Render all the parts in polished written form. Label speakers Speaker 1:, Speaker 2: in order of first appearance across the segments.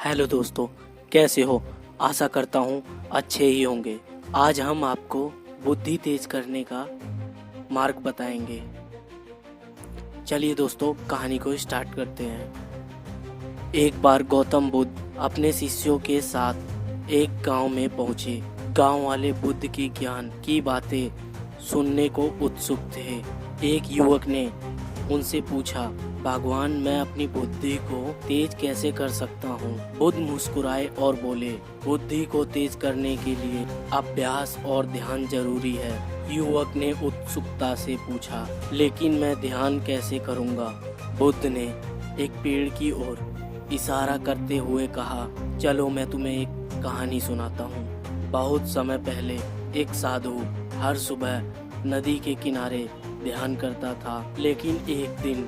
Speaker 1: Hello दोस्तों, कैसे हो? आशा करता हूँ अच्छे ही होंगे। आज हम आपको बुद्धि तेज करने का मार्ग बताएंगे। चलिए दोस्तों, कहानी को स्टार्ट करते हैं। एक बार गौतम बुद्ध अपने शिष्यों के साथ एक गांव में पहुंचे। गांव वाले बुद्ध की ज्ञान की बातें सुनने को उत्सुक थे। एक युवक ने उनसे पूछा, भगवान, मैं अपनी बुद्धि को तेज कैसे कर सकता हूँ? बुद्ध मुस्कुराए और बोले, बुद्धि को तेज करने के लिए अभ्यास और ध्यान जरूरी है। युवक ने उत्सुकता से पूछा, लेकिन मैं ध्यान कैसे करूँगा? बुद्ध ने एक पेड़ की ओर इशारा करते हुए कहा, चलो मैं तुम्हें एक कहानी सुनाता हूँ। बहुत समय पहले एक साधु हर सुबह नदी के किनारे ध्यान करता था, लेकिन एक दिन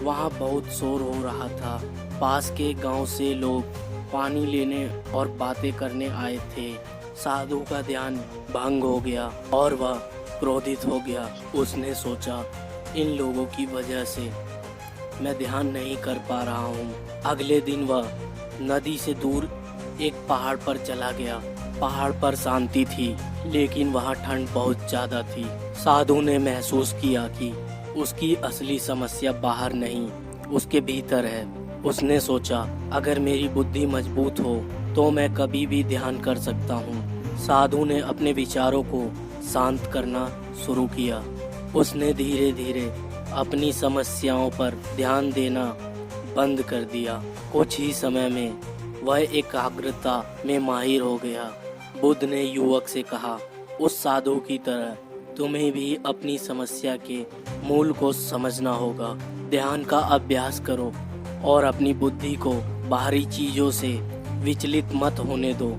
Speaker 1: वहाँ बहुत शोर हो रहा था। पास के गांव से लोग पानी लेने और बातें करने आए थे। साधु का ध्यान भंग हो गया और वह क्रोधित हो गया। उसने सोचा, इन लोगों की वजह से मैं ध्यान नहीं कर पा रहा हूँ। अगले दिन वह नदी से दूर एक पहाड़ पर चला गया। पहाड़ पर शांति थी, लेकिन वहाँ ठंड बहुत ज्यादा थी। साधु ने महसूस किया कि उसकी असली समस्या बाहर नहीं, उसके भीतर है। उसने सोचा, अगर मेरी बुद्धि मजबूत हो तो मैं कभी भी ध्यान कर सकता हूँ। साधु ने अपने विचारों को शांत करना शुरू किया। उसने धीरे धीरे अपनी समस्याओं पर ध्यान देना बंद कर दिया। कुछ ही समय में वह एकाग्रता में माहिर हो गया। बुद्ध ने युवक से कहा, उस साधु की तरह तुम्हें भी अपनी समस्या के मूल को समझना होगा। ध्यान का अभ्यास करो और अपनी बुद्धि को बाहरी चीजों से विचलित मत होने दो।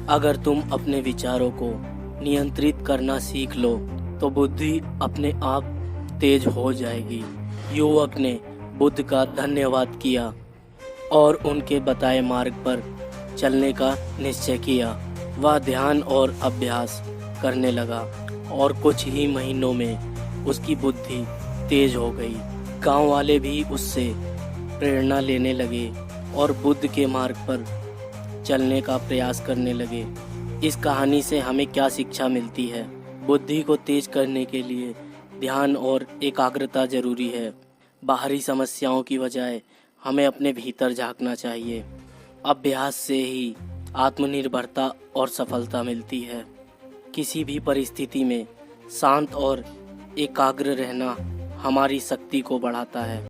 Speaker 1: अगर तुम अपने विचारों को नियंत्रित करना सीख लो तो बुद्धि अपने आप तेज हो जाएगी। युवक ने बुद्ध का धन्यवाद किया और उनके बताए मार्ग पर चलने का निश्चय किया। वह ध्यान और अभ्यास करने लगा और कुछ ही महीनों में उसकी बुद्धि तेज हो गई। गांव वाले भी उससे प्रेरणा लेने लगे और बुद्ध के मार्ग पर चलने का प्रयास करने लगे। इस कहानी से हमें क्या शिक्षा मिलती है? बुद्धि को तेज करने के लिए ध्यान और एकाग्रता जरूरी है। बाहरी समस्याओं की बजाय हमें अपने भीतर झांकना चाहिए। अभ्यास से ही आत्मनिर्भरता और सफलता मिलती है। किसी भी परिस्थिति में शांत और एकाग्र रहना हमारी शक्ति को बढ़ाता है।